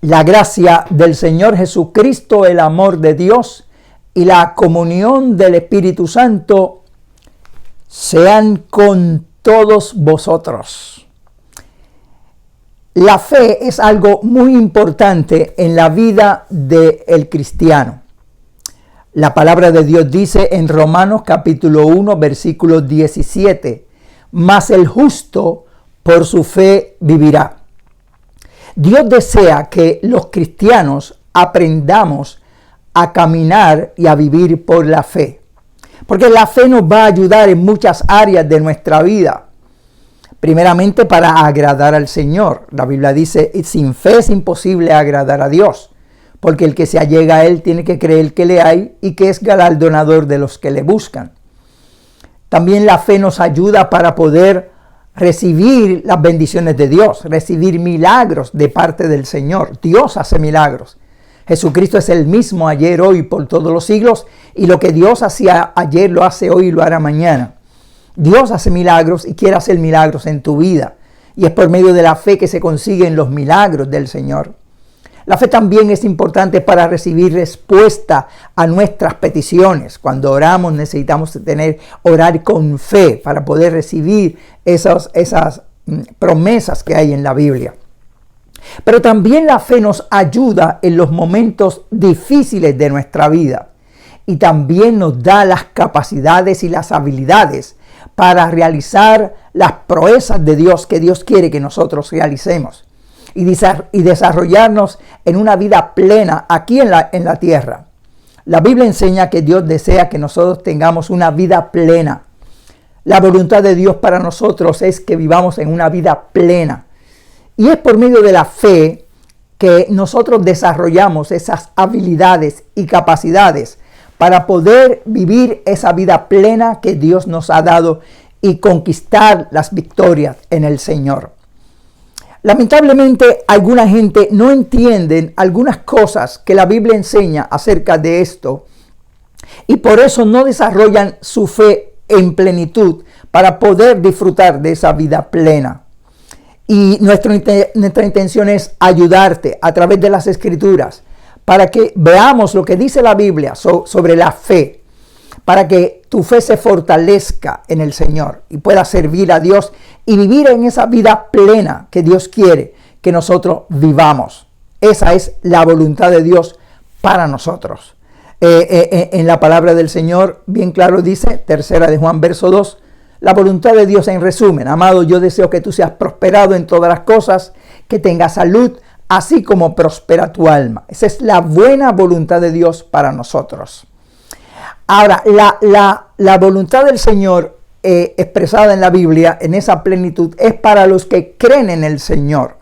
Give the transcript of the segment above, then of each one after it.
La gracia del Señor Jesucristo, el amor de Dios y la comunión del Espíritu Santo sean con todos vosotros. La fe es algo muy importante en la vida del cristiano. La palabra de Dios dice en Romanos capítulo 1, versículo 17, mas el justo por su fe vivirá. Dios desea que los cristianos aprendamos a caminar y a vivir por la fe, porque la fe nos va a ayudar en muchas áreas de nuestra vida. Primeramente, para agradar al Señor. La Biblia dice, sin fe es imposible agradar a Dios, porque el que se allega a Él tiene que creer que le hay y que es galardonador de los que le buscan. También la fe nos ayuda para poder recibir las bendiciones de Dios, recibir milagros de parte del Señor. Dios hace milagros. Jesucristo es el mismo ayer, hoy, por todos los siglos, y lo que Dios hacía ayer lo hace hoy y lo hará mañana. Dios hace milagros y quiere hacer milagros en tu vida, y es por medio de la fe que se consiguen los milagros del Señor. La fe también es importante para recibir respuesta a nuestras peticiones. Cuando oramos necesitamos orar con fe para poder recibir esas promesas que hay en la Biblia. Pero también la fe nos ayuda en los momentos difíciles de nuestra vida y también nos da las capacidades y las habilidades para realizar las proezas de Dios que Dios quiere que nosotros realicemos y desarrollarnos en una vida plena aquí en la tierra. La Biblia enseña que Dios desea que nosotros tengamos una vida plena. La voluntad de Dios para nosotros es que vivamos en una vida plena. Y es por medio de la fe que nosotros desarrollamos esas habilidades y capacidades para poder vivir esa vida plena que Dios nos ha dado y conquistar las victorias en el Señor. Lamentablemente, alguna gente no entiende algunas cosas que la Biblia enseña acerca de esto y por eso no desarrollan su fe en plenitud para poder disfrutar de esa vida plena. Y nuestra intención es ayudarte a través de las Escrituras para que veamos lo que dice la Biblia sobre la fe, para que tu fe se fortalezca en el Señor y pueda servir a Dios y vivir en esa vida plena que Dios quiere que nosotros vivamos. Esa es la voluntad de Dios para nosotros. En la palabra del Señor, bien claro dice, 3 de Juan, verso 2, la voluntad de Dios en resumen: amado, yo deseo que tú seas prosperado en todas las cosas, que tengas salud, así como prospera tu alma. Esa es la buena voluntad de Dios para nosotros. Ahora, la voluntad del Señor expresada en la Biblia, en esa plenitud, es para los que creen en el Señor.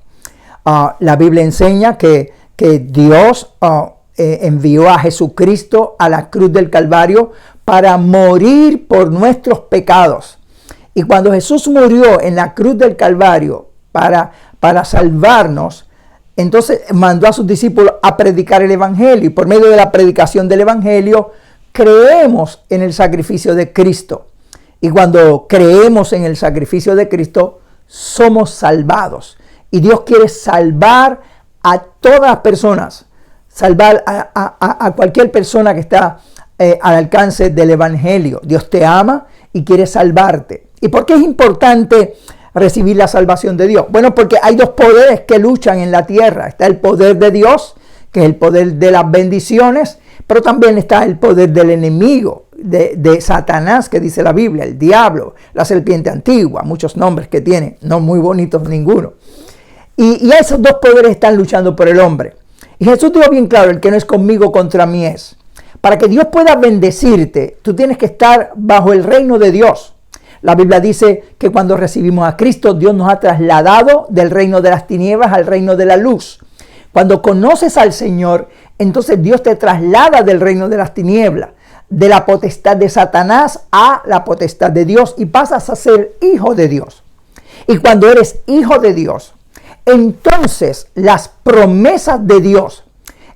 La Biblia enseña que Dios envió a Jesucristo a la cruz del Calvario para morir por nuestros pecados. Y cuando Jesús murió en la cruz del Calvario para salvarnos, entonces mandó a sus discípulos a predicar el Evangelio. Y por medio de la predicación del Evangelio, creemos en el sacrificio de Cristo. Y cuando creemos en el sacrificio de Cristo, somos salvados. Y Dios quiere salvar a todas las personas, salvar a cualquier persona que está al alcance del Evangelio. Dios te ama y quiere salvarte. ¿Y por qué es importante recibir la salvación de Dios? Bueno, porque hay dos poderes que luchan en la tierra. Está el poder de Dios, que es el poder de las bendiciones, pero también está el poder del enemigo, de Satanás, que dice la Biblia, el diablo, la serpiente antigua, muchos nombres que tiene, no muy bonitos ninguno. Y esos dos poderes están luchando por el hombre. Y Jesús dijo bien claro: el que no es conmigo, contra mí es. Para que Dios pueda bendecirte, tú tienes que estar bajo el reino de Dios. La Biblia dice que cuando recibimos a Cristo, Dios nos ha trasladado del reino de las tinieblas al reino de la luz. Cuando conoces al Señor, entonces Dios te traslada del reino de las tinieblas, de la potestad de Satanás a la potestad de Dios, y pasas a ser hijo de Dios. Y cuando eres hijo de Dios, entonces las promesas de Dios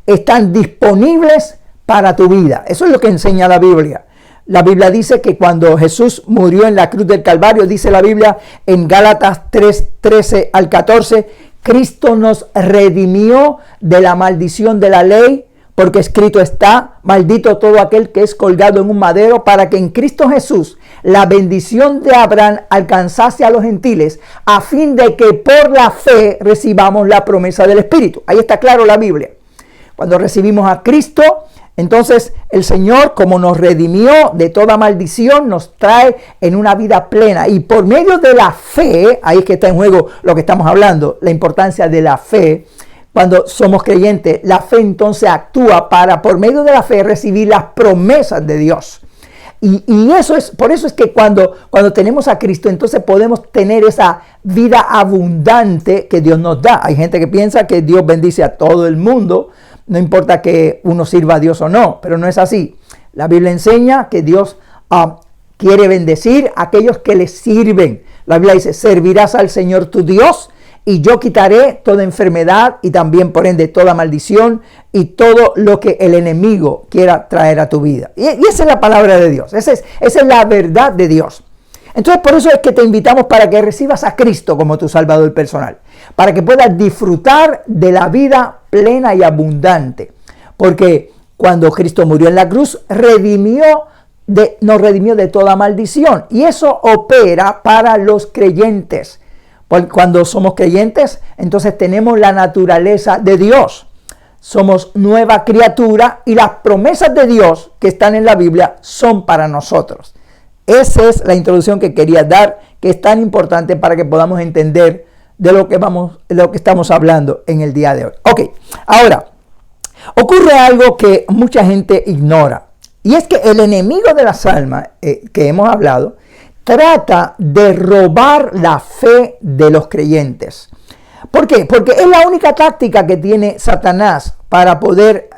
están disponibles para tu vida. Eso es lo que enseña la Biblia. La Biblia dice que cuando Jesús murió en la cruz del Calvario, dice la Biblia en Gálatas 3:13 al 14, Cristo nos redimió de la maldición de la ley, porque escrito está, maldito todo aquel que es colgado en un madero, para que en Cristo Jesús la bendición de Abraham alcanzase a los gentiles, a fin de que por la fe recibamos la promesa del Espíritu. Ahí está claro la Biblia. Cuando recibimos a Cristo, entonces el Señor, como nos redimió de toda maldición, nos trae en una vida plena. Y por medio de la fe, ahí es que está en juego lo que estamos hablando, la importancia de la fe. Cuando somos creyentes, la fe entonces actúa para, por medio de la fe, recibir las promesas de Dios. Y eso es, por eso es que cuando tenemos a Cristo, entonces podemos tener esa vida abundante que Dios nos da. Hay gente que piensa que Dios bendice a todo el mundo, no importa que uno sirva a Dios o no, pero no es así. La Biblia enseña que Dios quiere bendecir a aquellos que le sirven. La Biblia dice, servirás al Señor tu Dios, y yo quitaré toda enfermedad y también por ende toda maldición y todo lo que el enemigo quiera traer a tu vida. Y esa es la palabra de Dios, esa es la verdad de Dios. Entonces por eso es que te invitamos para que recibas a Cristo como tu Salvador personal, para que puedas disfrutar de la vida plena y abundante. Porque cuando Cristo murió en la cruz, nos redimió de toda maldición. Y eso opera para los creyentes. Cuando somos creyentes, entonces tenemos la naturaleza de Dios. Somos nueva criatura y las promesas de Dios que están en la Biblia son para nosotros. Esa es la introducción que quería dar, que es tan importante para que podamos entender de lo que estamos hablando en el día de hoy. Ok, ahora, ocurre algo que mucha gente ignora. Y es que el enemigo de las almas, que hemos hablado, trata de robar la fe de los creyentes. ¿Por qué? Porque es la única táctica que tiene Satanás para poder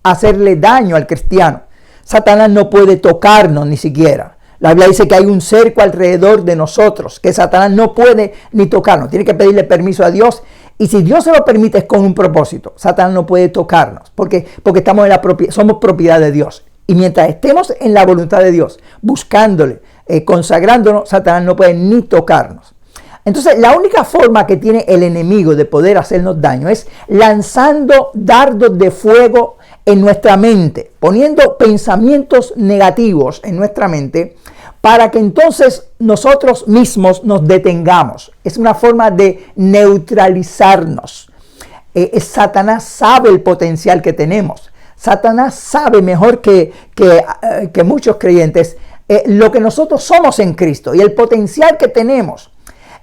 hacerle daño al cristiano. Satanás no puede tocarnos ni siquiera. La Biblia dice que hay un cerco alrededor de nosotros, que Satanás no puede ni tocarnos. Tiene que pedirle permiso a Dios. Y si Dios se lo permite es con un propósito. Satanás no puede tocarnos porque estamos somos propiedad de Dios. Y mientras estemos en la voluntad de Dios, buscándole, consagrándonos, Satanás no puede ni tocarnos. Entonces, la única forma que tiene el enemigo de poder hacernos daño es lanzando dardos de fuego en nuestra mente, poniendo pensamientos negativos en nuestra mente para que entonces nosotros mismos nos detengamos. Es una forma de neutralizarnos. Satanás sabe el potencial que tenemos. Satanás sabe mejor que muchos creyentes lo que nosotros somos en Cristo y el potencial que tenemos.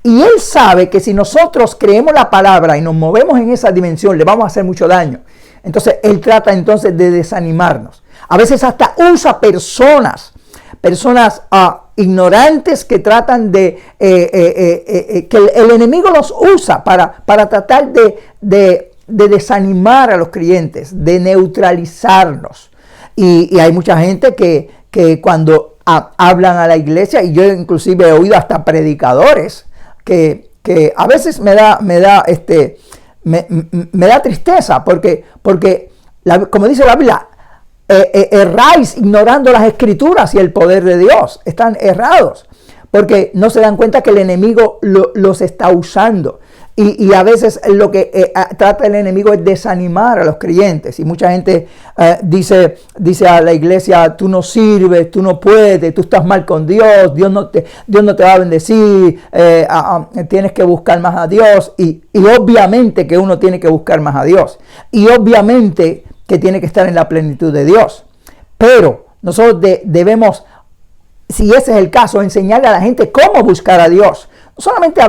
Y él sabe que si nosotros creemos la palabra y nos movemos en esa dimensión, le vamos a hacer mucho daño. Entonces, él trata entonces de desanimarnos. A veces hasta usa personas ignorantes que tratan de... que el enemigo los usa para tratar de desanimar a los creyentes, de neutralizarnos. Y hay mucha gente que cuando hablan a la iglesia, y yo inclusive he oído hasta predicadores, que a veces me da tristeza porque como dice la Biblia, erráis ignorando las escrituras y el poder de Dios. Están errados porque no se dan cuenta que el enemigo los está usando. Y a veces lo que trata el enemigo es desanimar a los creyentes. Y mucha gente dice a la iglesia, tú no sirves, tú no puedes, tú estás mal con Dios, Dios no te va a bendecir, tienes que buscar más a Dios. Y obviamente que uno tiene que buscar más a Dios. Y obviamente que tiene que estar en la plenitud de Dios. Pero nosotros debemos, si ese es el caso, enseñarle a la gente cómo buscar a Dios. No solamente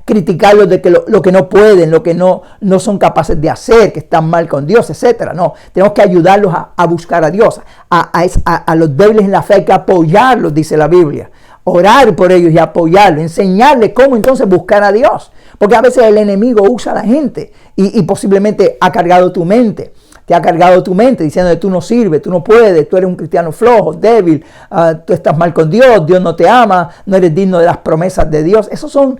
criticarlos de que lo que no pueden, lo que no son capaces de hacer, que están mal con Dios, etcétera. No, tenemos que ayudarlos a buscar a Dios. A los débiles en la fe hay que apoyarlos, dice la Biblia. Orar por ellos y apoyarlos, enseñarles cómo entonces buscar a Dios. Porque a veces el enemigo usa a la gente y posiblemente ha cargado tu mente. Te ha cargado tu mente diciendo que tú no sirves, tú no puedes, tú eres un cristiano flojo, débil, tú estás mal con Dios, Dios no te ama, no eres digno de las promesas de Dios. Esos son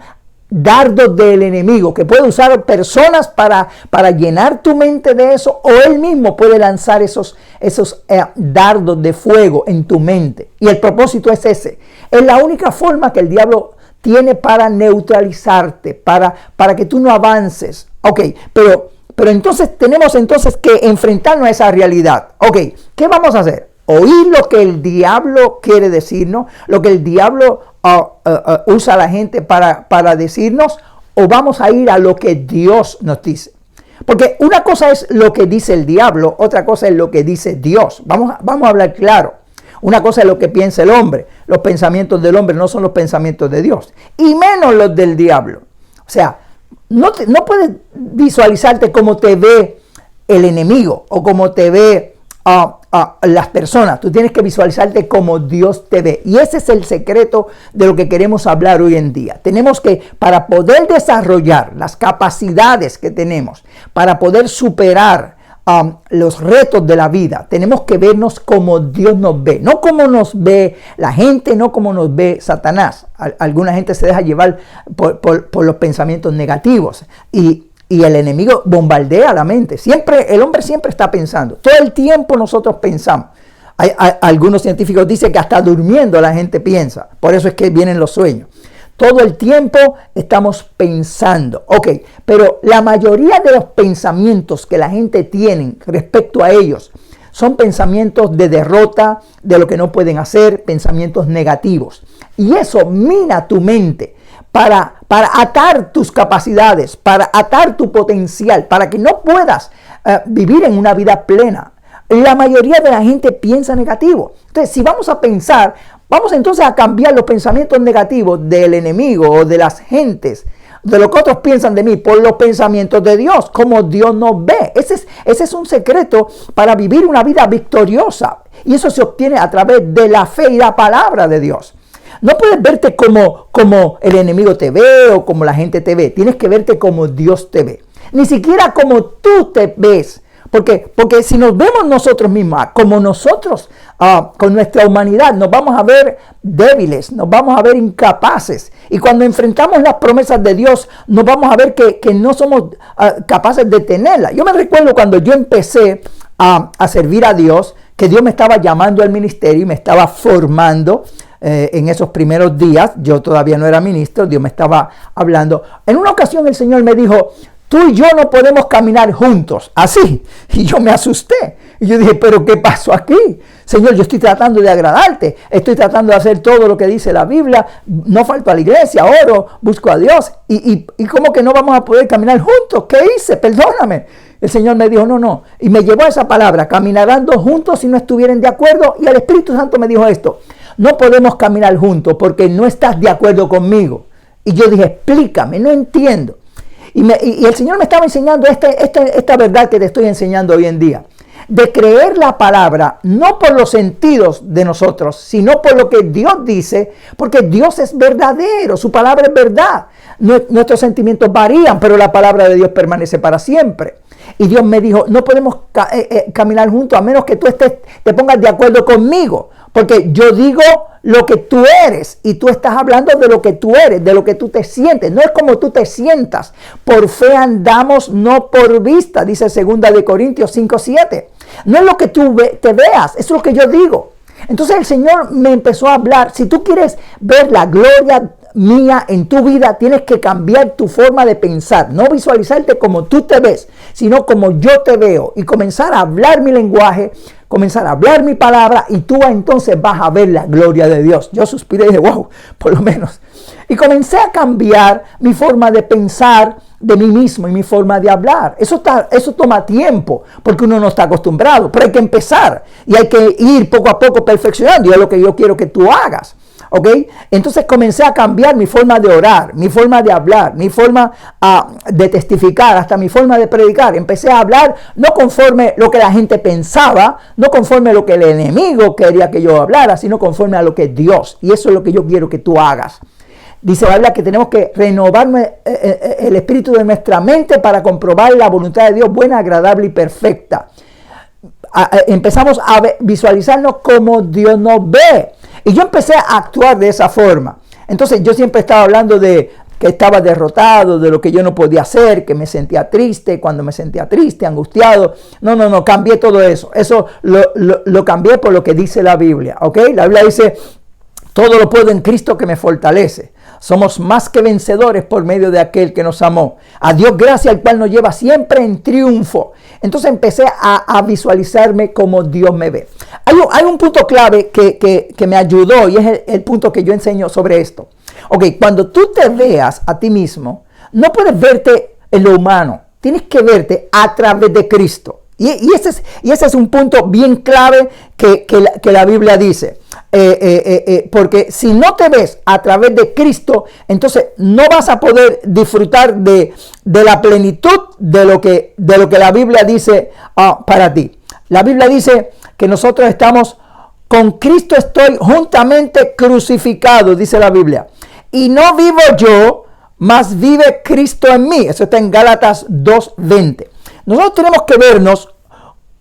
dardos del enemigo que puede usar personas para llenar tu mente de eso, o él mismo puede lanzar esos dardos de fuego en tu mente. Y el propósito es ese. Es la única forma que el diablo tiene para neutralizarte, para que tú no avances. Ok, pero entonces tenemos que enfrentarnos a esa realidad. Ok, ¿qué vamos a hacer? Oír lo que el diablo quiere decirnos, lo que el diablo usa a la gente para decirnos, o vamos a ir a lo que Dios nos dice. Porque una cosa es lo que dice el diablo, otra cosa es lo que dice Dios. Vamos a hablar claro. Una cosa es lo que piensa el hombre. Los pensamientos del hombre no son los pensamientos de Dios. Y menos los del diablo. O sea, no puedes visualizarte como te ve el enemigo o como te ve las personas. Tú tienes que visualizarte como Dios te ve. Y ese es el secreto de lo que queremos hablar hoy en día. Tenemos que, para poder desarrollar las capacidades que tenemos, para poder superar los retos de la vida, tenemos que vernos como Dios nos ve, no como nos ve la gente, no como nos ve Satanás. Alguna gente se deja llevar por los pensamientos negativos y el enemigo bombardea la mente. El hombre siempre está pensando. Todo el tiempo nosotros pensamos. Algunos científicos dicen que hasta durmiendo la gente piensa. Por eso es que vienen los sueños. Todo el tiempo estamos pensando. Ok, pero la mayoría de los pensamientos que la gente tiene respecto a ellos son pensamientos de derrota, de lo que no pueden hacer, pensamientos negativos. Y eso mina tu mente para atar tus capacidades, para atar tu potencial, para que no puedas vivir en una vida plena. La mayoría de la gente piensa negativo. Entonces, si vamos a pensar, vamos entonces a cambiar los pensamientos negativos del enemigo o de las gentes, de lo que otros piensan de mí, por los pensamientos de Dios, como Dios nos ve. Ese es un secreto para vivir una vida victoriosa. Y eso se obtiene a través de la fe y la palabra de Dios. No puedes verte como el enemigo te ve o como la gente te ve. Tienes que verte como Dios te ve. Ni siquiera como tú te ves. Porque si nos vemos nosotros mismos, como nosotros, con nuestra humanidad, nos vamos a ver débiles, nos vamos a ver incapaces. Y cuando enfrentamos las promesas de Dios, nos vamos a ver que no somos capaces de tenerlas. Yo me recuerdo cuando yo empecé a servir a Dios, que Dios me estaba llamando al ministerio y me estaba formando. En esos primeros días, yo todavía no era ministro, Dios me estaba hablando. En una ocasión el Señor me dijo, tú y yo no podemos caminar juntos, así. Y yo me asusté. Y yo dije, ¿pero qué pasó aquí? Señor, yo estoy tratando de agradarte, estoy tratando de hacer todo lo que dice la Biblia, no falto a la iglesia, oro, busco a Dios. ¿Y cómo que no vamos a poder caminar juntos? ¿Qué hice? Perdóname. El Señor me dijo, no. Y me llevó a esa palabra, caminarán dos juntos si no estuvieran de acuerdo. Y el Espíritu Santo me dijo esto, no podemos caminar juntos porque no estás de acuerdo conmigo. Y yo dije, explícame, no entiendo. Y el Señor me estaba enseñando esta verdad que te estoy enseñando hoy en día. De creer la palabra, no por los sentidos de nosotros, sino por lo que Dios dice, porque Dios es verdadero, su palabra es verdad. Nuestros sentimientos varían, pero la palabra de Dios permanece para siempre. Y Dios me dijo, no podemos caminar juntos a menos que tú te pongas de acuerdo conmigo. Porque yo digo lo que tú eres y tú estás hablando de lo que tú eres, de lo que tú te sientes. No es como tú te sientas. Por fe andamos, no por vista, dice 2 Corintios 5:7. No es lo que tú te veas, es lo que yo digo. Entonces el Señor me empezó a hablar. Si tú quieres ver la gloria mía en tu vida, tienes que cambiar tu forma de pensar, no visualizarte como tú te ves, sino como yo te veo y comenzar a hablar mi lenguaje, comenzar a hablar mi palabra y tú entonces vas a ver la gloria de Dios. Yo suspiré y dije, wow, por lo menos. Y comencé a cambiar mi forma de pensar de mí mismo y mi forma de hablar. Eso toma tiempo porque uno no está acostumbrado, pero hay que empezar y hay que ir poco a poco perfeccionando y es lo que yo quiero que tú hagas. ¿Ok? Entonces comencé a cambiar mi forma de orar, mi forma de hablar, mi forma de testificar, hasta mi forma de predicar. Empecé a hablar no conforme lo que la gente pensaba, no conforme lo que el enemigo quería que yo hablara, sino conforme a lo que Dios. Y eso es lo que yo quiero que tú hagas. Dice la Biblia que tenemos que renovar el espíritu de nuestra mente para comprobar la voluntad de Dios buena, agradable y perfecta. Empezamos a visualizarnos como Dios nos ve. Y yo empecé a actuar de esa forma. Entonces yo siempre estaba hablando de que estaba derrotado, de lo que yo no podía hacer, que me sentía triste, cuando me sentía triste, angustiado. No, cambié todo eso. Eso lo cambié por lo que dice la Biblia. ¿Ok? La Biblia dice, todo lo puedo en Cristo que me fortalece. O somos más que vencedores por medio de aquel que nos amó. A Dios gracias, al cual nos lleva siempre en triunfo. Entonces empecé a visualizarme como Dios me ve. Hay un punto clave que me ayudó y es el punto que yo enseño sobre esto. Ok, cuando tú te veas a ti mismo, no puedes verte en lo humano, tienes que verte a través de Cristo. Y ese es un punto bien clave que la Biblia dice. Porque si no te ves a través de Cristo, entonces no vas a poder disfrutar de la plenitud de lo que la Biblia dice para ti. La Biblia dice que nosotros estamos con Cristo, estoy juntamente crucificado, dice la Biblia. Y no vivo yo, mas vive Cristo en mí. Eso está en Gálatas 2:20. Nosotros tenemos que vernos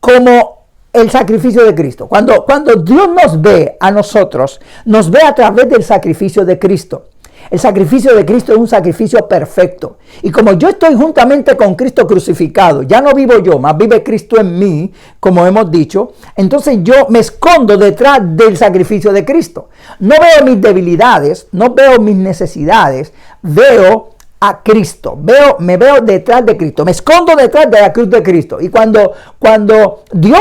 como el sacrificio de Cristo. Cuando Dios nos ve a nosotros, nos ve a través del sacrificio de Cristo. El sacrificio de Cristo es un sacrificio perfecto. Y como yo estoy juntamente con Cristo crucificado, ya no vivo yo, más vive Cristo en mí, como hemos dicho, entonces yo me escondo detrás del sacrificio de Cristo. No veo mis debilidades, no veo mis necesidades, veo a Cristo, me veo detrás de Cristo, me escondo detrás de la cruz de Cristo. Y cuando Dios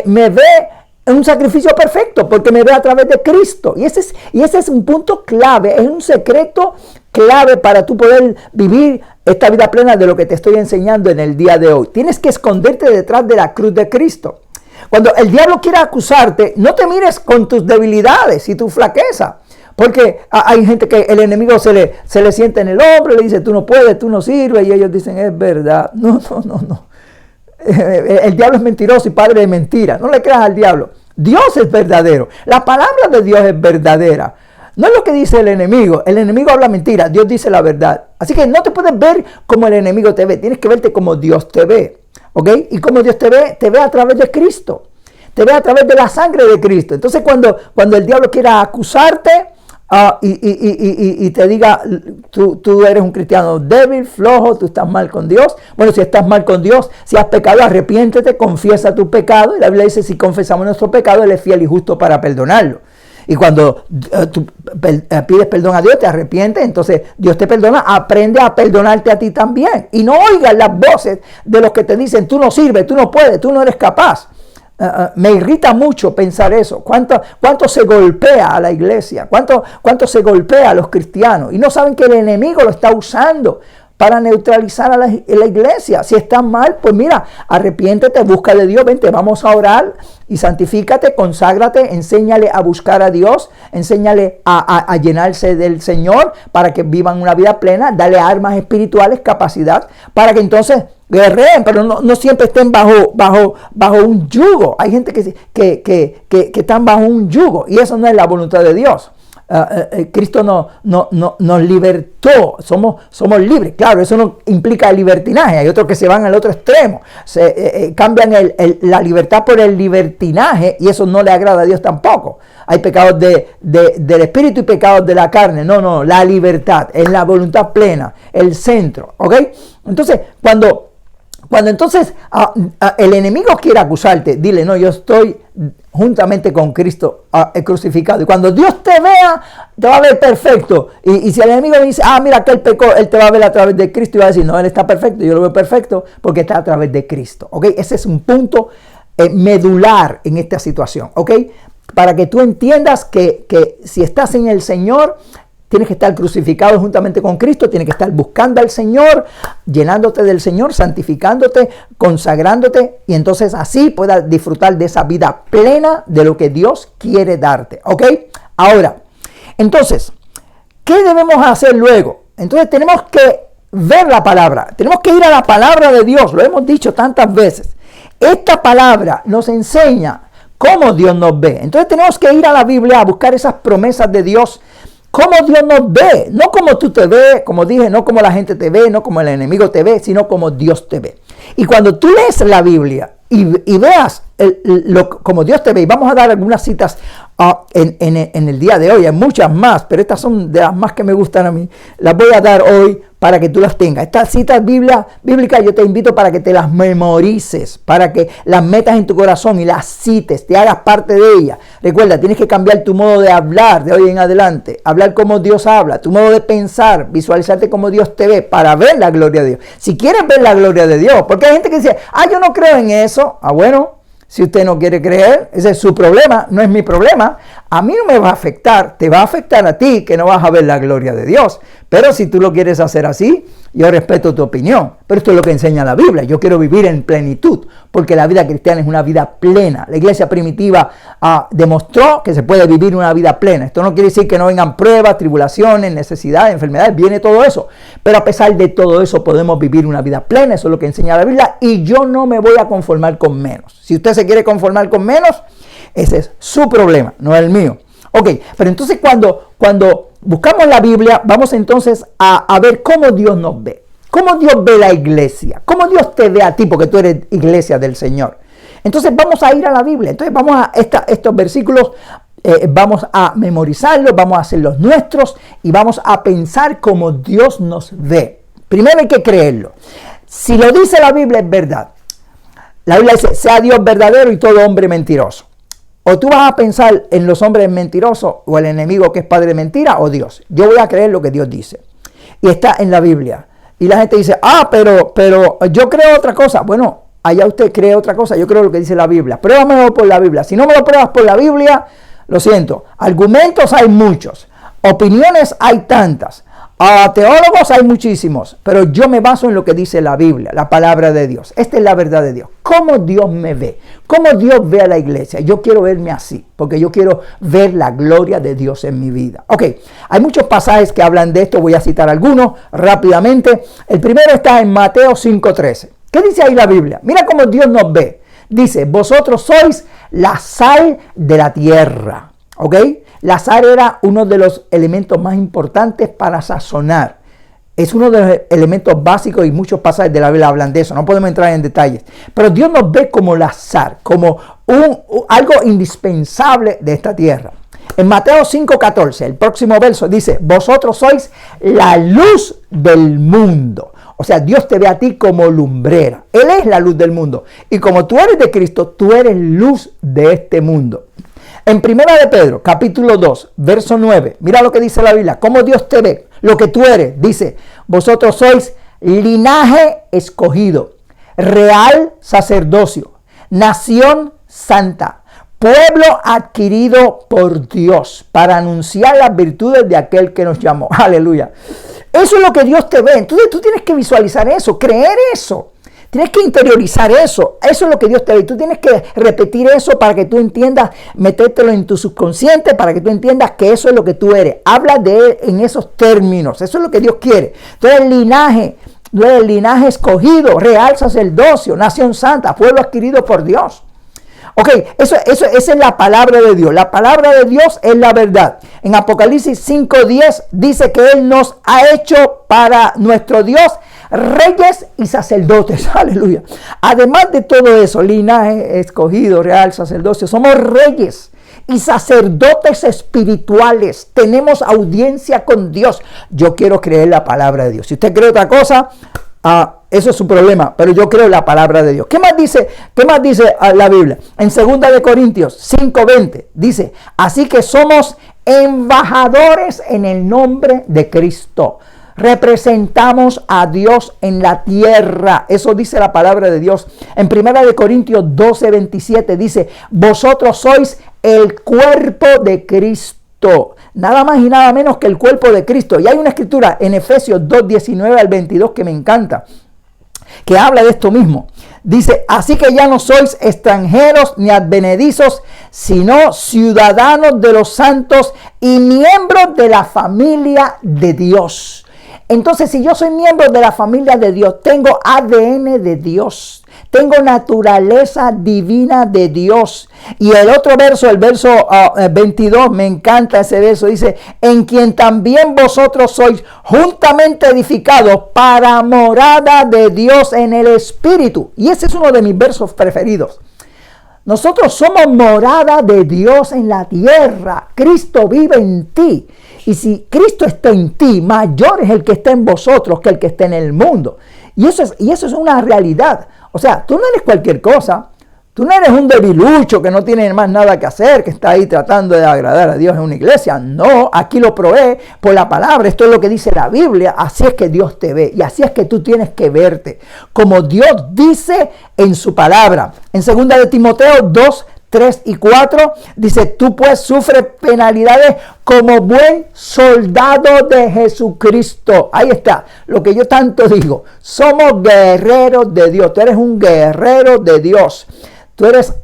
me ve en un sacrificio perfecto, porque me ve a través de Cristo. Y ese es un punto clave, es un secreto clave para tú poder vivir esta vida plena de lo que te estoy enseñando en el día de hoy. Tienes que esconderte detrás de la cruz de Cristo. Cuando el diablo quiera acusarte, no te mires con tus debilidades y tu flaqueza. Porque hay gente que el enemigo se le siente en el hombro, le dice, tú no puedes, tú no sirves, y ellos dicen, es verdad. No. El diablo es mentiroso y padre de mentira. No le creas al diablo. Dios es verdadero. La palabra de Dios es verdadera. No es lo que dice el enemigo. El enemigo habla mentira. Dios dice la verdad. Así que no te puedes ver como el enemigo te ve. Tienes que verte como Dios te ve. ¿Ok? Y como Dios te ve a través de Cristo. Te ve a través de la sangre de Cristo. Entonces cuando el diablo quiera acusarte, y te diga, tú eres un cristiano débil, flojo, tú estás mal con Dios. Bueno, si estás mal con Dios, si has pecado, arrepiéntete, confiesa tu pecado. Y la Biblia dice, si confesamos nuestro pecado, Él es fiel y justo para perdonarlo. Y cuando tú pides perdón a Dios, te arrepientes, entonces Dios te perdona, aprende a perdonarte a ti también. Y no oigas las voces de los que te dicen, tú no sirves, tú no puedes, tú no eres capaz. Me irrita mucho pensar eso. ¿Cuánto se golpea a la iglesia? ¿Cuánto se golpea a los cristianos? Y no saben que el enemigo lo está usando para neutralizar a la iglesia. Si estás mal, pues mira, arrepiéntete, busca de Dios, vente, vamos a orar y santifícate, conságrate, enséñale a buscar a Dios, enséñale a llenarse del Señor para que vivan una vida plena, dale armas espirituales, capacidad, para que entonces guerreen, pero no siempre estén bajo un yugo. Hay gente que están bajo un yugo y eso no es la voluntad de Dios. Cristo nos libertó, somos libres. Claro, eso no implica el libertinaje. Hay otros que se van al otro extremo, cambian la libertad por el libertinaje y eso no le agrada a Dios tampoco. Hay pecados del espíritu y pecados de la carne. No, la libertad es la voluntad plena, el centro. ¿Ok? Entonces, cuando entonces el enemigo quiere acusarte, dile, no, yo estoy juntamente con Cristo crucificado. Y cuando Dios te vea, te va a ver perfecto. Y si el enemigo dice, mira que él pecó, él te va a ver a través de Cristo y va a decir, no, él está perfecto, yo lo veo perfecto porque está a través de Cristo. ¿Ok? Ese es un punto medular en esta situación. ¿Ok? Para que tú entiendas que si estás en el Señor, tienes que estar crucificado juntamente con Cristo, tienes que estar buscando al Señor, llenándote del Señor, santificándote, consagrándote, y entonces así puedas disfrutar de esa vida plena de lo que Dios quiere darte. ¿Ok? Ahora, entonces, ¿qué debemos hacer luego? Entonces tenemos que ver la palabra, tenemos que ir a la palabra de Dios, lo hemos dicho tantas veces. Esta palabra nos enseña cómo Dios nos ve. Entonces tenemos que ir a la Biblia a buscar esas promesas de Dios, cómo Dios nos ve, no como tú te ves, como dije, no como la gente te ve, no como el enemigo te ve, sino como Dios te ve. Y cuando tú lees la Biblia y veas como Dios te ve, y vamos a dar algunas citas en el día de hoy, hay muchas más, pero estas son de las más que me gustan a mí, las voy a dar hoy para que tú las tengas. Estas citas bíblicas yo te invito para que te las memorices, para que las metas en tu corazón y las cites, te hagas parte de ellas. Recuerda, tienes que cambiar tu modo de hablar de hoy en adelante, hablar como Dios habla, tu modo de pensar, visualizarte como Dios te ve para ver la gloria de Dios. Si quieres ver la gloria de Dios, porque hay gente que dice, yo no creo en eso. Bueno, si usted no quiere creer, ese es su problema, no es mi problema. A mí no me va a afectar, te va a afectar a ti que no vas a ver la gloria de Dios. Pero si tú lo quieres hacer así, yo respeto tu opinión. Pero esto es lo que enseña la Biblia. Yo quiero vivir en plenitud, porque la vida cristiana es una vida plena. La iglesia primitiva demostró que se puede vivir una vida plena. Esto no quiere decir que no vengan pruebas, tribulaciones, necesidades, enfermedades, viene todo eso. Pero a pesar de todo eso podemos vivir una vida plena, eso es lo que enseña la Biblia, y yo no me voy a conformar con menos. Si usted se quiere conformar con menos, ese es su problema, no el mío. Ok, pero entonces cuando buscamos la Biblia, vamos entonces a ver cómo Dios nos ve. Cómo Dios ve la iglesia. Cómo Dios te ve a ti, porque tú eres iglesia del Señor. Entonces vamos a ir a la Biblia. Entonces vamos a estos versículos, vamos a memorizarlos, vamos a hacerlos nuestros y vamos a pensar cómo Dios nos ve. Primero hay que creerlo. Si lo dice la Biblia, es verdad. La Biblia dice, sea Dios verdadero y todo hombre mentiroso. O tú vas a pensar en los hombres mentirosos o el enemigo que es padre de mentira o Dios. Yo voy a creer lo que Dios dice. Y está en la Biblia. Y la gente dice, pero yo creo otra cosa. Bueno, allá usted cree otra cosa. Yo creo lo que dice la Biblia. Pruébamelo por la Biblia. Si no me lo pruebas por la Biblia, lo siento. Argumentos hay muchos. Opiniones hay tantas. Teólogos hay muchísimos, pero yo me baso en lo que dice la Biblia, la palabra de Dios. Esta es la verdad de Dios. ¿Cómo Dios me ve? ¿Cómo Dios ve a la iglesia? Yo quiero verme así, porque yo quiero ver la gloria de Dios en mi vida. Ok, hay muchos pasajes que hablan de esto, voy a citar algunos rápidamente. El primero está en Mateo 5:13. ¿Qué dice ahí la Biblia? Mira cómo Dios nos ve. Dice, vosotros sois la sal de la tierra. ¿Ok? La sal era uno de los elementos más importantes para sazonar. Es uno de los elementos básicos y muchos pasajes de la Biblia hablan de eso. No podemos entrar en detalles. Pero Dios nos ve como la sal, como algo indispensable de esta tierra. En Mateo 5:14, el próximo verso dice, vosotros sois la luz del mundo. O sea, Dios te ve a ti como lumbrera. Él es la luz del mundo. Y como tú eres de Cristo, tú eres luz de este mundo. En 1 de Pedro, capítulo 2, verso 9, mira lo que dice la Biblia, cómo Dios te ve, lo que tú eres. Dice, vosotros sois linaje escogido, real sacerdocio, nación santa, pueblo adquirido por Dios, para anunciar las virtudes de aquel que nos llamó. Aleluya. Eso es lo que Dios te ve. Entonces tú tienes que visualizar eso, creer eso. Tienes que interiorizar eso. Eso es lo que Dios te ve. Tú tienes que repetir eso para que tú entiendas, metértelo en tu subconsciente para que tú entiendas que eso es lo que tú eres. Habla de Él en esos términos. Eso es lo que Dios quiere. Tú eres el linaje escogido, real sacerdocio, nación santa, pueblo adquirido por Dios. Ok, esa es la palabra de Dios. La palabra de Dios es la verdad. En Apocalipsis 5:10 dice que Él nos ha hecho para nuestro Dios reyes y sacerdotes. Aleluya. Además de todo eso, linaje escogido, real sacerdocio, somos reyes y sacerdotes espirituales. Tenemos audiencia con Dios. Yo quiero creer la palabra de Dios. Si usted cree otra cosa, eso es su problema, pero yo creo la palabra de Dios. ¿Qué más dice la Biblia? En 2 de Corintios 5:20 dice, así que somos embajadores en el nombre de Cristo. Representamos a Dios en la tierra. Eso dice la palabra de Dios. En 1 de Corintios 12:27 dice, vosotros sois el cuerpo de Cristo. Nada más y nada menos que el cuerpo de Cristo. Y hay una escritura en Efesios 2:19 al 22 que me encanta, que habla de esto mismo. Dice, así que ya no sois extranjeros ni advenedizos, sino ciudadanos de los santos y miembros de la familia de Dios. Entonces, si yo soy miembro de la familia de Dios, tengo ADN de Dios, tengo naturaleza divina de Dios. Y el otro verso, el verso 22, me encanta ese verso, dice, en quien también vosotros sois juntamente edificados para morada de Dios en el Espíritu. Y ese es uno de mis versos preferidos. Nosotros somos morada de Dios en la tierra. Cristo vive en ti. Y si Cristo está en ti, mayor es el que está en vosotros que el que está en el mundo. Y eso es una realidad. O sea, tú no eres cualquier cosa. Tú no eres un debilucho que no tiene más nada que hacer, que está ahí tratando de agradar a Dios en una iglesia. No, aquí lo probé por la palabra. Esto es lo que dice la Biblia. Así es que Dios te ve y así es que tú tienes que verte, como Dios dice en su palabra. En 2 de Timoteo 2, 3 y 4 dice: tú pues sufres penalidades como buen soldado de Jesucristo. Ahí está, lo que yo tanto digo. Somos guerreros de Dios. Tú eres un guerrero de Dios. Tú eres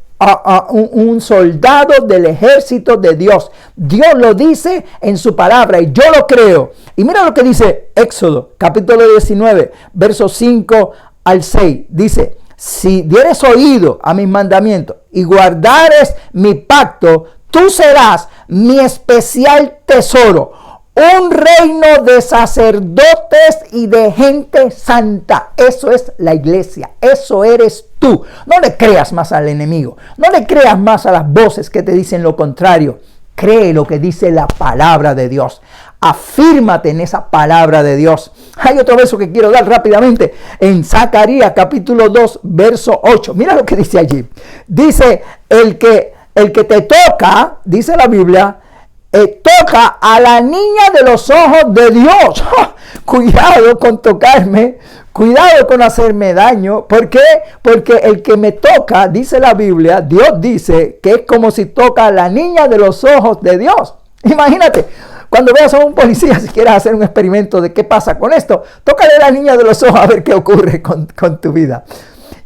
un soldado del ejército de Dios. Dios lo dice en su palabra y yo lo creo. Y mira lo que dice Éxodo, capítulo 19, versos 5 al 6. Dice: si dieres oído a mis mandamientos y guardares mi pacto, tú serás mi especial tesoro, un reino de sacerdotes y de gente santa. Eso es la iglesia, eso eres tú. No le creas más al enemigo, no le creas más a las voces que te dicen lo contrario. Cree lo que dice la palabra de Dios. Afírmate en esa palabra de Dios. Hay otro verso que quiero dar rápidamente. En Zacarías capítulo 2, verso 8. Mira lo que dice allí. Dice: el que te toca, dice la Biblia, toca a la niña de los ojos de Dios. Cuidado con tocarme, cuidado con hacerme daño. ¿Por qué? Porque el que me toca, dice la Biblia, Dios dice que es como si toca a la niña de los ojos de Dios. Imagínate, cuando veas a un policía, si quieres hacer un experimento de qué pasa con esto, tócale a la niña de los ojos a ver qué ocurre con tu vida.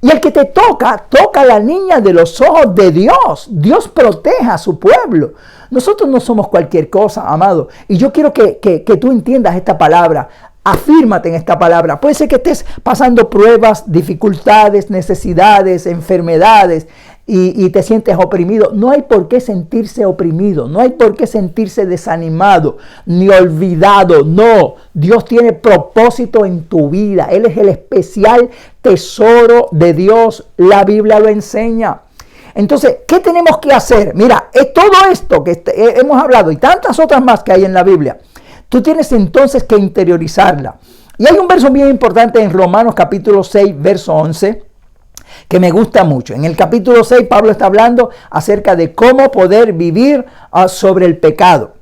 Y el que te toca a la niña de los ojos de Dios. Dios protege a su pueblo. Nosotros no somos cualquier cosa, amado. Y yo quiero que tú entiendas esta palabra. Afírmate en esta palabra. Puede ser que estés pasando pruebas, dificultades, necesidades, enfermedades y te sientes oprimido. No hay por qué sentirse oprimido. No hay por qué sentirse desanimado ni olvidado. No, Dios tiene propósito en tu vida. Él es el especial tesoro de Dios. La Biblia lo enseña. Entonces, ¿qué tenemos que hacer? Mira, es todo esto que hemos hablado y tantas otras más que hay en la Biblia. Tú tienes entonces que interiorizarla. Y hay un verso bien importante en Romanos capítulo 6, verso 11, que me gusta mucho. En el capítulo 6, Pablo está hablando acerca de cómo poder vivir sobre el pecado.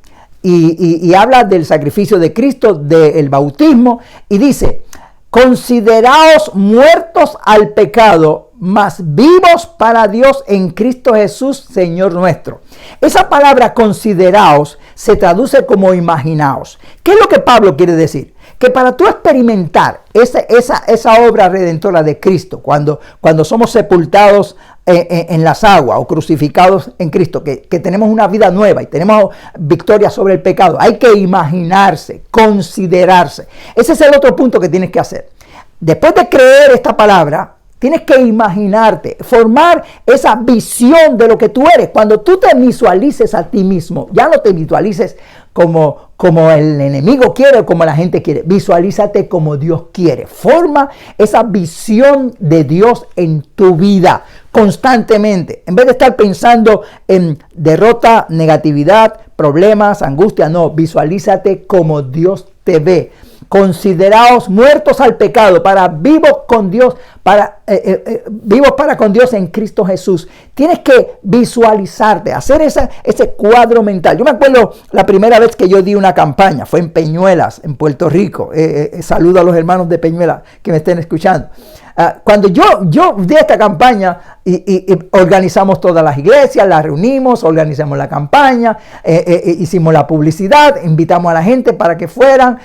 Y habla del sacrificio de Cristo, del bautismo, y dice: consideraos muertos al pecado, mas vivos para Dios en Cristo Jesús, Señor nuestro. Esa palabra consideraos se traduce como imaginaos. ¿Qué es lo que Pablo quiere decir? Que para tú experimentar esa obra redentora de Cristo, cuando somos sepultados en las aguas o crucificados en Cristo, que tenemos una vida nueva y tenemos victoria sobre el pecado, hay que imaginarse, considerarse. Ese es el otro punto que tienes que hacer. Después de creer esta palabra, tienes que imaginarte, formar esa visión de lo que tú eres. Cuando tú te visualices a ti mismo, ya no te visualices como el enemigo quiere o como la gente quiere. Visualízate como Dios quiere. Forma esa visión de Dios en tu vida constantemente. En vez de estar pensando en derrota, negatividad, problemas, angustia, no. Visualízate como Dios te ve. Consideraos muertos al pecado, vivos con Dios, vivos para con Dios en Cristo Jesús. Tienes que visualizarte, hacer ese cuadro mental. Yo me acuerdo la primera vez que yo di una campaña, fue en Peñuelas, en Puerto Rico. Saludo a los hermanos de Peñuelas que me estén escuchando. Cuando yo di esta campaña y organizamos todas las iglesias, las reunimos, organizamos la campaña, hicimos la publicidad, invitamos a la gente para que fueran,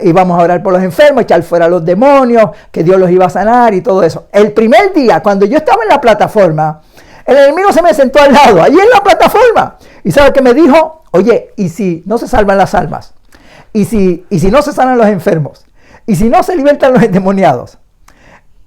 íbamos a orar por los enfermos, echar fuera a los demonios, que Dios los iba a sanar y todo eso. El primer día, cuando yo estaba en la plataforma, el enemigo se me sentó al lado, allí en la plataforma. ¿Y sabe qué me dijo? Oye, ¿y si no se salvan las almas? ¿Y si no se sanan los enfermos? ¿Y si no se libertan los endemoniados?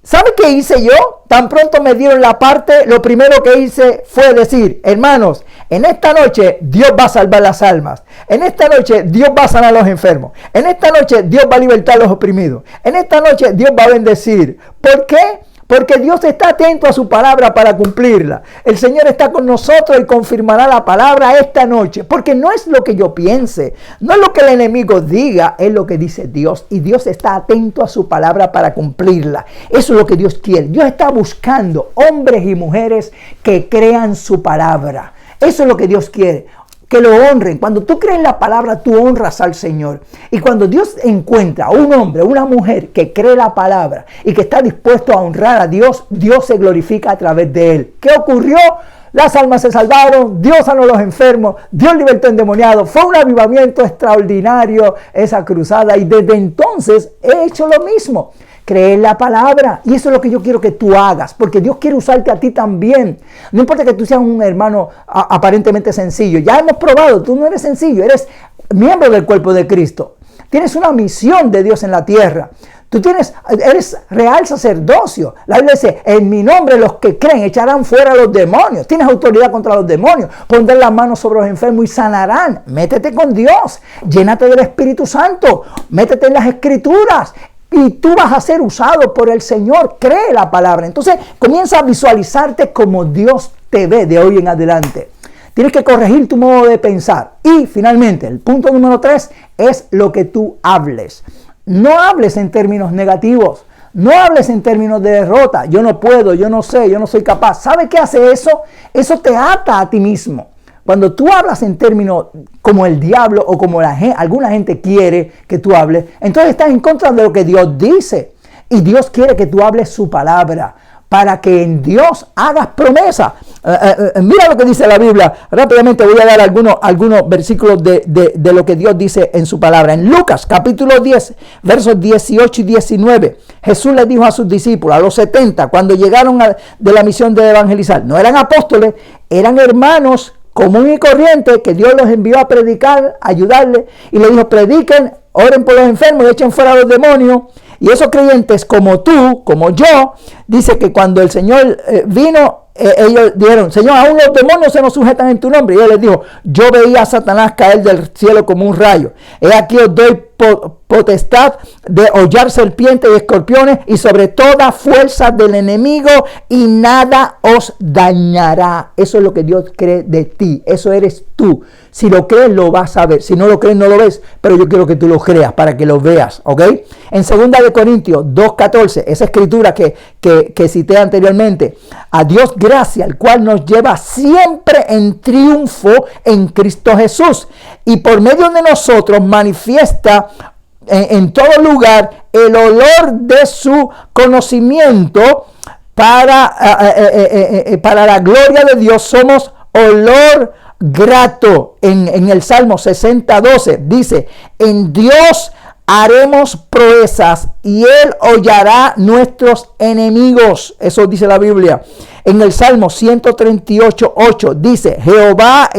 ¿Sabe qué hice yo? Tan pronto me dieron la parte, lo primero que hice fue decir: hermanos, en esta noche Dios va a salvar las almas. En esta noche Dios va a sanar a los enfermos. En esta noche Dios va a libertar a los oprimidos. En esta noche Dios va a bendecir. ¿Por qué? porque Dios está atento a su palabra para cumplirla. El Señor está con nosotros y confirmará la palabra esta noche, porque no es lo que yo piense, no es lo que el enemigo diga, es lo que dice Dios, y Dios está atento a su palabra para cumplirla. Eso es lo que Dios quiere. Dios está buscando hombres y mujeres que crean su palabra. Eso es lo que Dios quiere, que lo honren. Cuando tú crees la palabra, tú honras al Señor. Y cuando Dios encuentra a un hombre, una mujer que cree la palabra y que está dispuesto a honrar a Dios, Dios se glorifica a través de él. ¿Qué ocurrió? Las almas se salvaron, Dios sanó a los enfermos, Dios libertó a endemoniados. Fue un avivamiento extraordinario esa cruzada, y desde entonces he hecho lo mismo. Creer la palabra, y eso es lo que yo quiero que tú hagas, porque Dios quiere usarte a ti también. No importa que tú seas un hermano aparentemente sencillo, ya hemos probado, tú no eres sencillo, eres miembro del cuerpo de Cristo. Tienes una misión de Dios en la tierra. Eres real sacerdocio. La Biblia dice, en mi nombre los que creen echarán fuera a los demonios. Tienes autoridad contra los demonios. Pondrán las manos sobre los enfermos y sanarán. Métete con Dios. Llénate del Espíritu Santo. Métete en las Escrituras. Y tú vas a ser usado por el Señor. Cree la palabra. Entonces comienza a visualizarte como Dios te ve de hoy en adelante. Tienes que corregir tu modo de pensar. Y finalmente, el punto número 3 es lo que tú hables. No hables en términos negativos. No hables en términos de derrota. Yo no puedo, yo no sé, yo no soy capaz. ¿Sabe qué hace eso? Eso te ata a ti mismo. Cuando tú hablas en términos como el diablo o como alguna gente quiere que tú hables, entonces estás en contra de lo que Dios dice. Y Dios quiere que tú hables su palabra para que en Dios hagas promesa. Mira lo que dice la Biblia. Rápidamente voy a dar algunos versículos de lo que Dios dice en su palabra. En Lucas capítulo 10, versos 18 y 19, Jesús les dijo a sus discípulos, a los 70, cuando llegaron de la misión de evangelizar, no eran apóstoles, eran hermanos común y corriente, que Dios los envió a predicar, a ayudarle, y le dijo, prediquen, oren por los enfermos y echen fuera a los demonios. Y esos creyentes como tú, como yo, dice que cuando el Señor vino, ellos dijeron, Señor, aún los demonios se nos sujetan en tu nombre. Y él les dijo, yo veía a Satanás caer del cielo como un rayo. He aquí os doy potestad de hollar serpientes y escorpiones y sobre toda fuerza del enemigo, y nada os dañará. Eso es lo que Dios cree de ti. Eso eres tú. Si lo crees, lo vas a ver. Si no lo crees, no lo ves. Pero yo quiero que tú lo creas para que lo veas. ¿Ok? En 2 de Corintios 2:14, esa escritura que cité anteriormente. A Dios gracia, el cual nos lleva siempre en triunfo en Cristo Jesús. Y por medio de nosotros manifiesta en todo lugar el olor de su conocimiento para la gloria de Dios. Somos olor grato. En el Salmo 60:12 dice, en Dios haremos proezas y Él hollará nuestros enemigos. Eso dice la Biblia. En el Salmo 138:8 dice, Jehová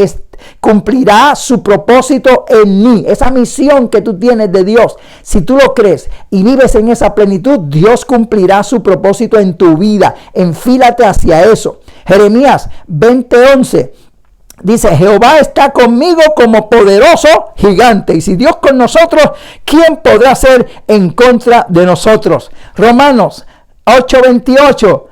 cumplirá su propósito en mí. Esa misión que tú tienes de Dios, si tú lo crees y vives en esa plenitud, Dios cumplirá su propósito en tu vida. Enfílate hacia eso. Jeremías 20:11 dice, Jehová está conmigo como poderoso gigante. Y si Dios con nosotros, ¿quién podrá ser en contra de nosotros? Romanos 8:28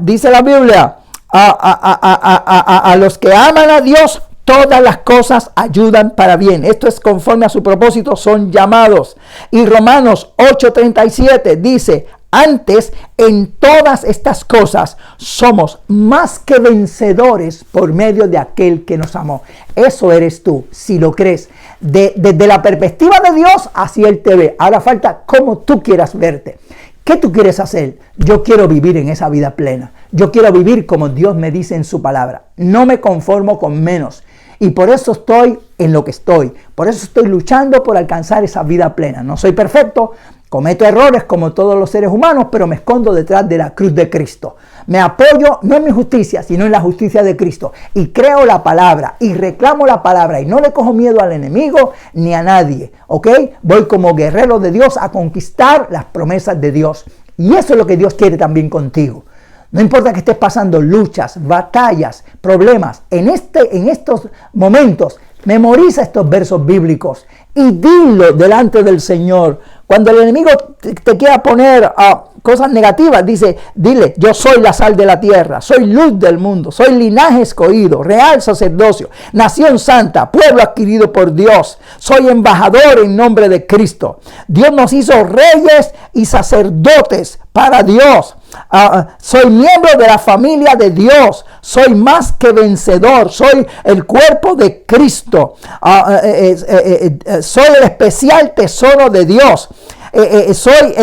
dice la Biblia, a los que aman a Dios, todas las cosas ayudan para bien. Esto es conforme a su propósito, son llamados. Y Romanos 8:37 dice, antes en todas estas cosas somos más que vencedores por medio de aquel que nos amó. Eso eres tú, si lo crees. Desde la perspectiva de Dios, así Él te ve. Ahora falta cómo tú quieras verte. ¿Qué tú quieres hacer? Yo quiero vivir en esa vida plena. Yo quiero vivir como Dios me dice en su palabra. No me conformo con menos. Y por eso estoy en lo que estoy. Por eso estoy luchando por alcanzar esa vida plena. No soy perfecto. Cometo errores como todos los seres humanos, pero me escondo detrás de la cruz de Cristo. Me apoyo no en mi justicia, sino en la justicia de Cristo. Y creo la palabra y reclamo la palabra y no le cojo miedo al enemigo ni a nadie. ¿Ok? Voy como guerrero de Dios a conquistar las promesas de Dios. Y eso es lo que Dios quiere también contigo. No importa que estés pasando luchas, batallas, problemas. En estos momentos, memoriza estos versos bíblicos y dilo delante del Señor. Cuando el enemigo te quiera poner cosas negativas, dile, yo soy la sal de la tierra, soy luz del mundo, soy linaje escogido, real sacerdocio, nación santa, pueblo adquirido por Dios, soy embajador en nombre de Cristo. Dios nos hizo reyes y sacerdotes para Dios. Soy miembro de la familia de Dios, soy más que vencedor, soy el cuerpo de Cristo, soy el especial tesoro de Dios. Soy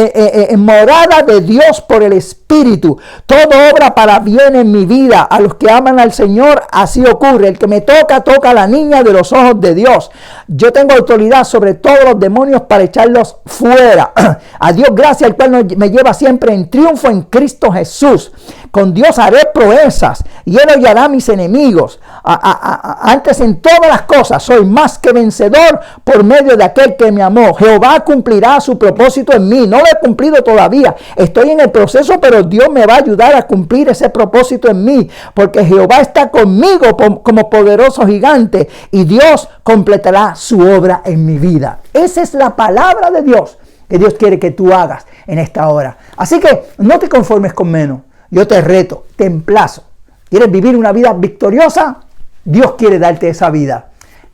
morada de Dios por el Espíritu. Todo obra para bien en mi vida. A los que aman al Señor, así ocurre. El que me toca, toca a la niña de los ojos de Dios. Yo tengo autoridad sobre todos los demonios para echarlos fuera. A Dios gracias, el cual me lleva siempre en triunfo en Cristo Jesús. Con Dios haré proezas y Él hollará a mis enemigos. Antes en todas las cosas soy más que vencedor por medio de aquel que me amó. Jehová cumplirá su propósito en mí. No lo he cumplido todavía. Estoy en el proceso, pero Dios me va a ayudar a cumplir ese propósito en mí. Porque Jehová está conmigo como poderoso gigante y Dios completará su obra en mi vida. Esa es la palabra de Dios que Dios quiere que tú hagas en esta hora. Así que no te conformes con menos. Yo te reto, te emplazo. ¿Quieres vivir una vida victoriosa? Dios quiere darte esa vida.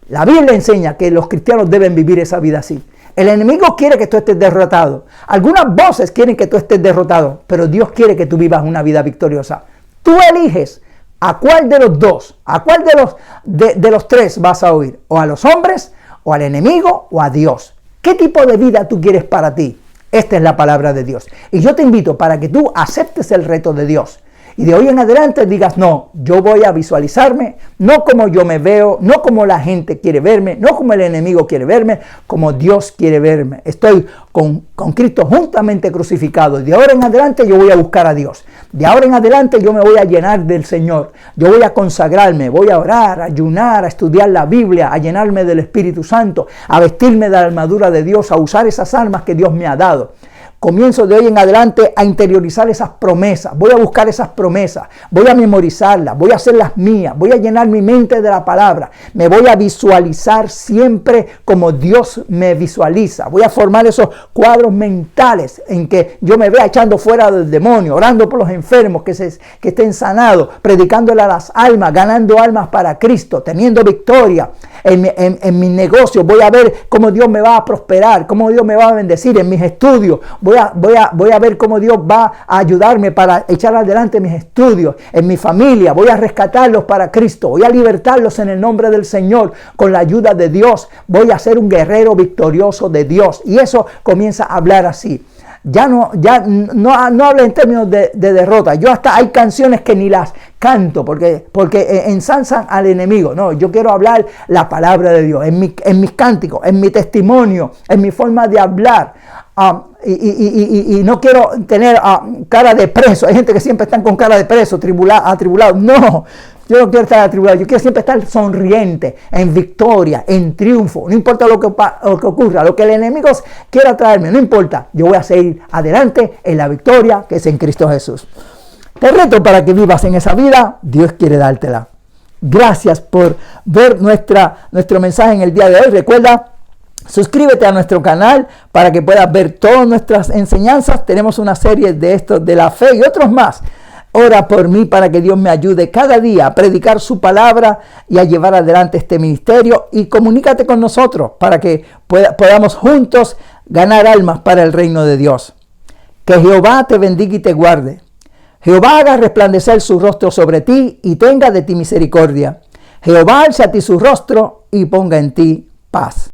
La Biblia enseña que los cristianos deben vivir esa vida así. El enemigo quiere que tú estés derrotado. Algunas voces quieren que tú estés derrotado, pero Dios quiere que tú vivas una vida victoriosa. Tú eliges a cuál de los dos, a cuál de los tres vas a oír. O a los hombres, o al enemigo, o a Dios. ¿Qué tipo de vida tú quieres para ti? Esta es la palabra de Dios. Y yo te invito para que tú aceptes el reto de Dios. Y de hoy en adelante digas, no, yo voy a visualizarme, no como yo me veo, no como la gente quiere verme, no como el enemigo quiere verme, como Dios quiere verme. Estoy con Cristo juntamente crucificado. Y de ahora en adelante yo voy a buscar a Dios. De ahora en adelante yo me voy a llenar del Señor. Yo voy a consagrarme, voy a orar, a ayunar, a estudiar la Biblia, a llenarme del Espíritu Santo, a vestirme de la armadura de Dios, a usar esas armas que Dios me ha dado. Comienzo de hoy en adelante a interiorizar esas promesas. Voy a buscar esas promesas. Voy a memorizarlas. Voy a hacerlas mías. Voy a llenar mi mente de la palabra. Me voy a visualizar siempre como Dios me visualiza. Voy a formar esos cuadros mentales en que yo me vea echando fuera del demonio, orando por los enfermos que estén sanados, predicándole a las almas, ganando almas para Cristo, teniendo victoria. En mi negocio voy a ver cómo Dios me va a prosperar, cómo Dios me va a bendecir. En mis estudios voy a ver cómo Dios va a ayudarme para echar adelante mis estudios. En mi familia voy a rescatarlos para Cristo, voy a libertarlos en el nombre del Señor con la ayuda de Dios. Voy a ser un guerrero victorioso de Dios. Y eso comienza a hablar así. Ya no habla en términos de derrota. Yo hasta hay canciones que ni las canto porque ensalzan al enemigo. No, yo quiero hablar la palabra de Dios en mis cánticos, en mi testimonio, en mi forma de hablar. Y no quiero tener cara de preso. Hay gente que siempre están con cara de preso, atribulado. No, yo no quiero estar atribulado. Yo quiero siempre estar sonriente, en victoria, en triunfo. No importa lo que ocurra, lo que el enemigo quiera traerme, no importa. Yo voy a seguir adelante en la victoria que es en Cristo Jesús. Te reto para que vivas en esa vida. Dios quiere dártela. Gracias por ver nuestro mensaje en el día de hoy. Recuerda, suscríbete a nuestro canal para que puedas ver todas nuestras enseñanzas. Tenemos una serie de estos de la fe y otros más. Ora por mí para que Dios me ayude cada día a predicar su palabra y a llevar adelante este ministerio. Y comunícate con nosotros para que podamos juntos ganar almas para el reino de Dios. Que Jehová te bendiga y te guarde. Jehová haga resplandecer su rostro sobre ti y tenga de ti misericordia. Jehová alce a ti su rostro y ponga en ti paz.